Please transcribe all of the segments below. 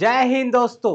जय हिंद दोस्तों।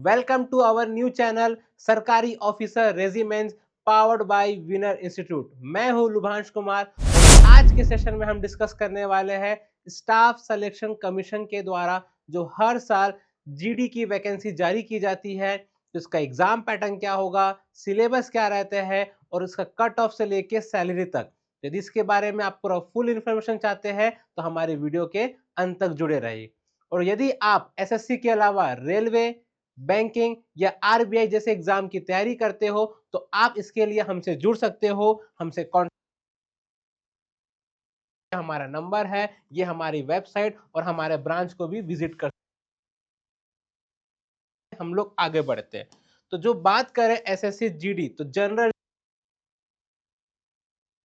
Welcome to our new channel सरकारी officer regiments powered by winner institute. मैं हूं लुभांश कुमार और आज के सेशन में हम डिस्कस करने वाले हैं स्टाफ सिलेक्शन कमीशन के द्वारा जो हर साल जीडी की वैकेंसी जारी की जाती है, तो इसका एग्जाम पैटर्न क्या होगा, सिलेबस क्या रहते हैं और उसका कट ऑफ से लेके सैलरी तक। यदि इसके बारे में आप पूरा फुल इंफॉर्मेशन चाहते हैं तो हमारे वीडियो के अंत तक जुड़े रहिए। और यदि आप एसएससी के अलावा रेलवे, बैंकिंग या आरबीआई जैसे एग्जाम की तैयारी करते हो तो आप इसके लिए हमसे जुड़ सकते हो। हमसे कॉन्टेक्ट, हमारा नंबर है, ये हमारी वेबसाइट और हमारे ब्रांच को भी विजिट कर हम लोग आगे बढ़ते हैं। तो जो बात करें एसएससी जीडी, तो जनरल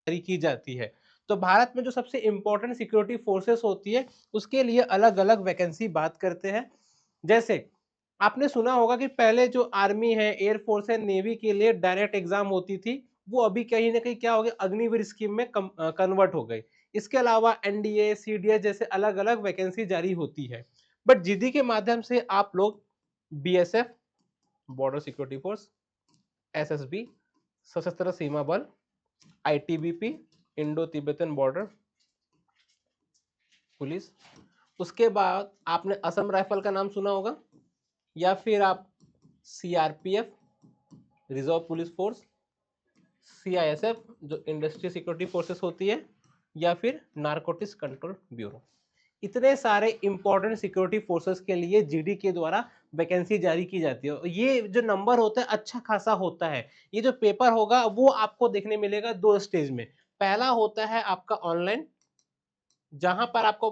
जारी की जाती है। तो भारत में जो सबसे इंपॉर्टेंट सिक्योरिटी फोर्सेस होती है उसके लिए अलग अलग वैकेंसी बात करते हैं। जैसे आपने सुना होगा कि पहले जो आर्मी है, एयरफोर्स है, नेवी के लिए डायरेक्ट एग्जाम होती थी, वो अभी कहीं ना कहीं क्या हो गया, अग्निवीर स्कीम में कन्वर्ट हो गई। इसके अलावा एनडीए, सीडीएस जैसे अलग अलग वैकेंसी जारी होती है। बट जीडी के माध्यम से आप लोग BSF, border security force, SSB, सशस्त्र सीमा बल, ITBP, Indo Tibetan border police, उसके बाद आपने असम राइफल का नाम सुना होगा, या फिर आप CRPF, reserve police force, CISF जो इंडस्ट्री सिक्योरिटी फोर्सेस होती है, या फिर नारकोटिक्स कंट्रोल ब्यूरो। इतने सारे इंपॉर्टेंट सिक्योरिटी फोर्सेस के लिए जीडी के द्वारा वैकेंसी जारी की जाती है। ये जो नंबर होता है अच्छा खासा होता है। ये जो पेपर होगा वो आपको देखने मिलेगा दो स्टेज में। पहला होता है आपका ऑनलाइन, जहां पर आपको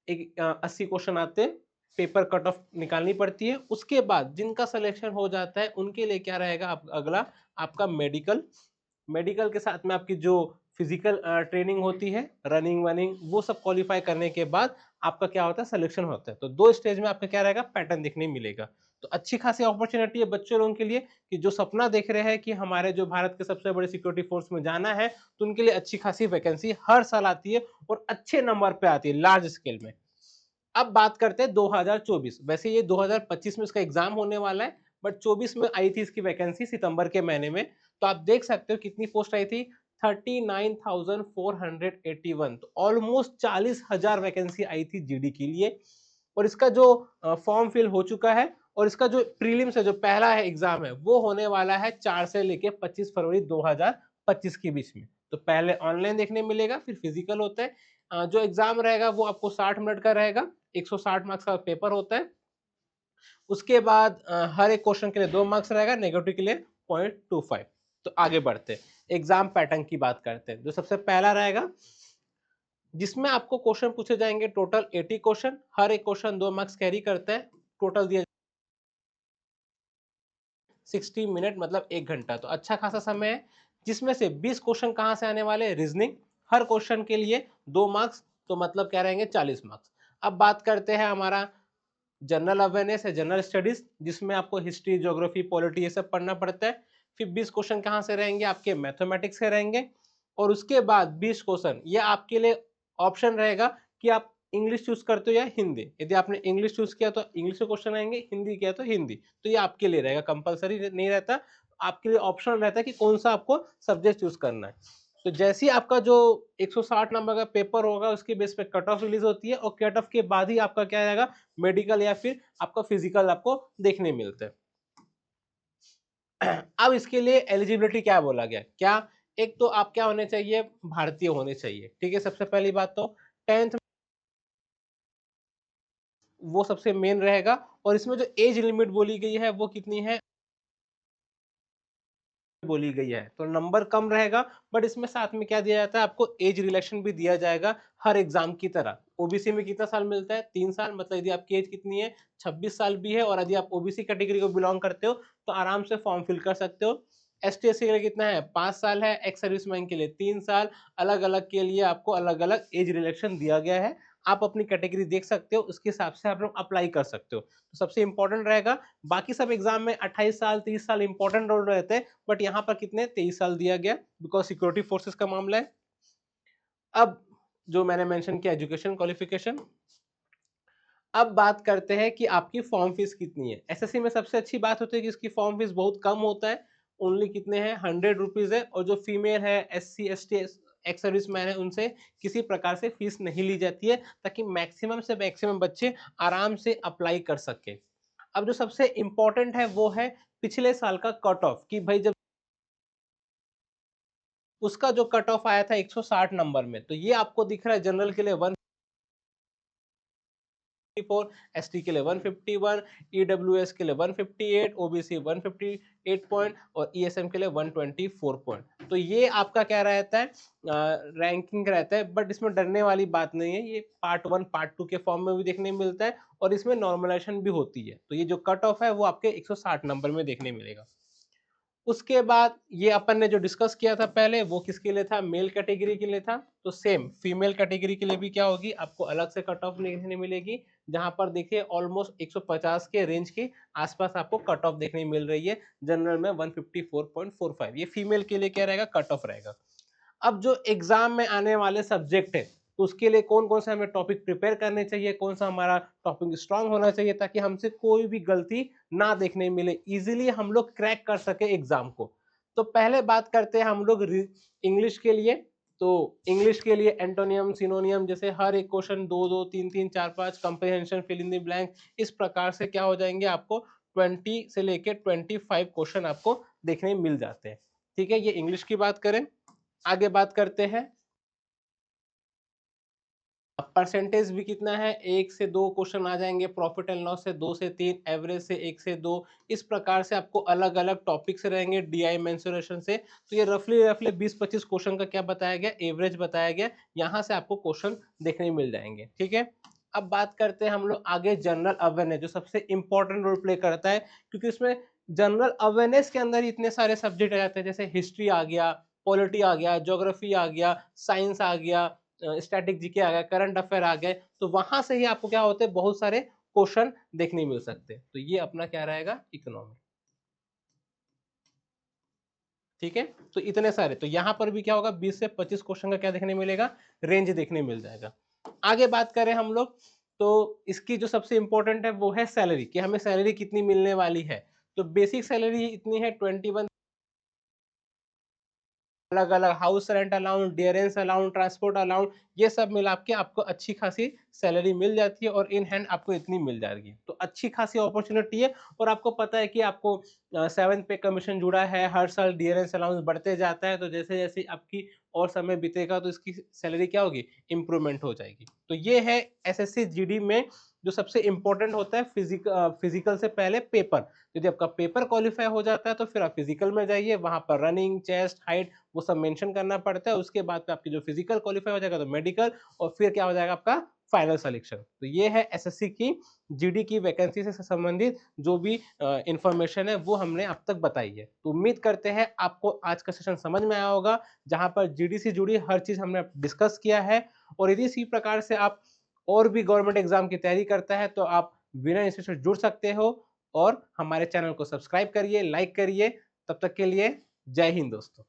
80 क्वेश्चन आते हैं, पेपर कट ऑफ निकालनी पड़ती है। उसके बाद जिनका सिलेक्शन हो जाता है उनके लिए क्या रहेगा, अगला आपका मेडिकल। मेडिकल के साथ में आपकी जो फिजिकल ट्रेनिंग होती है, रनिंग वनिंग, वो सब क्वालिफाई करने के बाद आपका क्या होता है, सिलेक्शन होता है। तो दो स्टेज में आपका क्या रहेगा, पैटर्न देखने मिलेगा। तो अच्छी खासी अपॉर्चुनिटी है बच्चों लोगों के लिए कि जो सपना देख रहे हैं कि हमारे जो भारत के सबसे बड़े सिक्योरिटी फोर्स में जाना है, तो उनके लिए अच्छी खासी वैकेंसी हर साल आती है और अच्छे नंबर पे आती है, लार्ज स्केल में। अब बात करते हैं 2024। वैसे ये 2025 में इसका एग्जाम होने वाला है, बट 24 में आई थी इसकी वैकेंसी सितंबर के महीने में। तो आप देख सकते हो कितनी पोस्ट आई थी, 39,481। तो ऑलमोस्ट 40,000 वैकेंसी आई थी जीडी के लिए। और इसका जो फॉर्म फिल हो चुका है और इसका जो प्रीलिम्स है, जो पहला है एग्जाम है, वो होने वाला है 4 से लेके 25 फरवरी 2025 के बीच में। तो पहले ऑनलाइन देखने मिलेगा, फिर फिजिकल होता है। जो एग्जाम रहेगा वो आपको 60 मिनट का रहेगा, 160 मार्क्स का पेपर होता है। उसके बाद हर एक क्वेश्चन के लिए 2 मार्क्स रहेगा, नेगेटिव के लिए 0.25। तो आगे बढ़ते एग्जाम पैटर्न की बात करते हैं। जो सबसे पहला रहेगा जिसमें आपको क्वेश्चन पूछे जाएंगे, टोटल 80 क्वेश्चन, हर एक क्वेश्चन 2 मार्क्स कैरी करता है। टोटल दिया 60 मिनट मतलब 1 घंटा, तो अच्छा खासा समय है। जिसमें से 20 क्वेश्चन कहां से आने वाले, रीजनिंग, हर क्वेश्चन के लिए 2 मार्क्स, तो मतलब क्या रहेंगे, 40 मार्क्स। अब बात करते हैं हमारा जनरल अवेयरनेस है, जनरल स्टडीज, जिसमें आपको हिस्ट्री, ज्योग्राफी, पॉलिटी ये सब पढ़ना पड़ता है। फिर 20 क्वेश्चन कहाँ से रहेंगे, आपके मैथमेटिक्स के रहेंगे। और उसके बाद 20 क्वेश्चन ये आपके लिए ऑप्शन रहेगा कि आप इंग्लिश चूज करते हो या हिंदी। यदि आपने इंग्लिश चूज किया तो इंग्लिश के क्वेश्चन आएंगे, हिंदी किया तो हिंदी। तो ये आपके लिए रहेगा, कंपलसरी नहीं रहता, आपके लिए ऑप्शनल रहता है कि कौन सा आपको सब्जेक्ट चूज करना है। तो जैसे ही आपका जो 160 नंबर का पेपर होगा उसके बेस पे कट ऑफ रिलीज होती है, और कट ऑफ के बाद ही आपका क्या रहेगा, मेडिकल या फिर आपका फिजिकल आपको देखने मिलते हैं। अब इसके लिए एलिजिबिलिटी क्या बोला गया, क्या एक तो आप क्या होने चाहिए, भारतीय होने चाहिए, ठीक है, सबसे पहली बात तो 10th वो सबसे मेन रहेगा। और इसमें जो एज लिमिट बोली गई है वो कितनी है, बोली गई है, तो नंबर कम रहेगा। बट इसमें साथ में क्या दिया जाता है, आपको एज रिलैक्सेशन भी दिया जाएगा हर एग्जाम की तरह। ओबीसी में कितना साल मिलता है, 3 साल, मतलब यदि आपकी एज कितनी है, 26 साल भी है, और यदि आप ओबीसी कैटेगरी को बिलोंग करते हो तो आराम से फॉर्म फिल कर सकते हो। एस टी एस सी के लिए कितना है, 5 साल है, एक्स सर्विसमैन के लिए 3 साल। अलग अलग के लिए आपको अलग अलग एज रिलैक्सेशन दिया गया है। आप अपनी कैटेगरी देख सकते हो, उसके हिसाब से आप लोग अप्लाई कर सकते हो। तो सबसे इंपॉर्टेंट रहेगा, बाकी सब एग्जाम में 28 साल 30 साल इंपॉर्टेंट रोल रहते हैं, बट यहाँ पर कितने, 23 साल दिया गया, बिकॉज सिक्योरिटी फोर्सेस का मामला है। अब जो मैंने मेंशन किया, एजुकेशन क्वालिफिकेशन, अब बात करते हैं कि आपकी फॉर्म फीस कितनी है। एसएससी में सबसे अच्छी बात होती है कि इसकी फॉर्म फीस बहुत कम होता है, ओनली कितने हैं 100 रुपीज़ है, और जो फीमेल है, एससी एसटी एक्स सर्विसमैन है, उनसे किसी प्रकार से फीस नहीं ली जाती है, ताकि मैक्सिमम से मैक्सिमम बच्चे आराम से अप्लाई कर सके। अब जो सबसे इम्पोर्टेंट है वो है पिछले साल का कट ऑफ, कि भाई जब उसका जो कट ऑफ आया था 160 नंबर में, तो ये आपको दिख रहा है जनरल के लिए 154, एसटी के लिए 151, ईडब्ल्यूएस के लिए 158, ओबीसी 158 पॉइंट और ईएसएम के लिए 124 पॉइंट। तो ये आपका क्या रहता है, रैंकिंग रहता है, बट इसमें डरने वाली बात नहीं है, ये पार्ट 1 पार्ट 2 के फॉर्म में भी देखने मिलता है, और इसमें नॉर्मलाइजेशन भी होती है। तो ये जो कट ऑफ है वो आपके 160 नंबर में देखने मिलेगा। उसके बाद ये अपन ने जो डिस्कस किया था पहले, वो किसके लिए था, मेल कैटेगरी के लिए था। तो सेम फीमेल कैटेगरी के लिए भी क्या होगी, आपको अलग से कट ऑफ देखने मिलेगी, जहां पर देखिए ऑलमोस्ट 150 के रेंज के आसपास आपको कट ऑफ देखने मिल रही है। जनरल में 154.45, ये फीमेल के लिए क्या रहेगा, कट ऑफ रहेगा। अब जो एग्जाम में आने वाले सब्जेक्ट है, तो उसके लिए कौन कौन से हमें टॉपिक प्रिपेयर करने चाहिए, कौन सा हमारा टॉपिक स्ट्रांग होना चाहिए, ताकि हमसे कोई भी गलती ना देखने मिले, इजीली हम लोग क्रैक कर सके एग्जाम को। तो पहले बात करते हैं हम लोग इंग्लिश के लिए। तो इंग्लिश के लिए एंटोनियम सिनोनियम जैसे हर एक question 2 2 3 3 4 5, comprehension, fill in the blank, इस प्रकार से क्या हो जाएंगे, आपको 20 से लेके 25 क्वेश्चन आपको देखने मिल जाते हैं। ठीक है, ये इंग्लिश की बात करें। आगे बात करते हैं, अब परसेंटेज भी कितना है, 1 से 2 क्वेश्चन आ जाएंगे, प्रॉफिट एंड लॉस से 2 से 3, एवरेज से 1 से 2, इस प्रकार से आपको अलग अलग टॉपिक से रहेंगे, डीआई मेंसुरेशन से। तो ये रफली रफली 20-25 क्वेश्चन का क्या बताया गया, एवरेज बताया गया, यहाँ से आपको क्वेश्चन देखने मिल जाएंगे। ठीक है, अब बात करते हैं हम लोग आगे जनरल अवेयरनेस, जो सबसे इंपॉर्टेंट रोल प्ले करता है, क्योंकि इसमें जनरल अवेयरनेस के अंदर इतने सारे सब्जेक्ट आ जाते हैं, जैसे हिस्ट्री आ गया, पॉलिटी आ गया, ज्योग्राफी आ गया, साइंस आ गया, स्टैटिक जीके आ गया, करंट अफेयर आ गए, तो वहां से ही आपको क्या होते हैं, बहुत सारे क्वेश्चन देखने मिल सकते हैं। तो ये अपना क्या रहेगा, इकोनॉमी। ठीक है, तो इतने सारे, तो यहाँ पर भी क्या होगा, 20 से 25 क्वेश्चन का क्या देखने मिलेगा, रेंज देखने मिल जाएगा। आगे बात करें हम लोग, तो इसकी जो सबसे इंपॉर्टेंट है वो है सैलरी, कि हमें सैलरी कितनी मिलने वाली है। तो बेसिक सैलरी इतनी है 21, अलग अलग house rent allowance, dearness allowance, transport allowance, ये सब मिला के आपको अच्छी खासी सैलरी मिल जाती है, और इन हैंड आपको इतनी मिल जाएगी। तो अच्छी खासी अपॉर्चुनिटी है, और आपको पता है कि आपको 7th पे कमीशन जुड़ा है, हर साल डियरेंस अलाउंस बढ़ते जाता है, तो जैसे जैसे आपकी और समय बीतेगा तो इसकी सैलरी क्या होगी, इंप्रूवमेंट हो जाएगी। तो ये है एसएससी जीडी में जो सबसे इंपॉर्टेंट होता है, फिजिकल से पहले पेपर। यदि आपका पेपर क्वालिफाई हो जाता है तो फिर आप फिजिकल में जाइए, वहां पर रनिंग, चेस्ट, हाइट, वो सब मेंशन करना पड़ता है। उसके बाद में आपकी जो फिजिकल क्वालिफाई हो जाएगा तो मेडिकल, और फिर क्या हो जाएगा आपका फाइनल सिलेक्शन। तो ये है एसएससी की जीडी की वैकेंसी से संबंधित जो भी इंफॉर्मेशन है वो हमने अब तक बताई है। तो उम्मीद करते हैं आपको आज का सेशन समझ में आया होगा, जहां पर जीडी से जुड़ी हर चीज हमने डिस्कस किया है। और यदि इसी प्रकार से आप और भी गवर्नमेंट एग्जाम की तैयारी करता है तो आप विनय इंस्टीट्यूट से जुड़ सकते हो, और हमारे चैनल को सब्सक्राइब करिए, लाइक करिए। तब तक के लिए जय हिंद दोस्तों।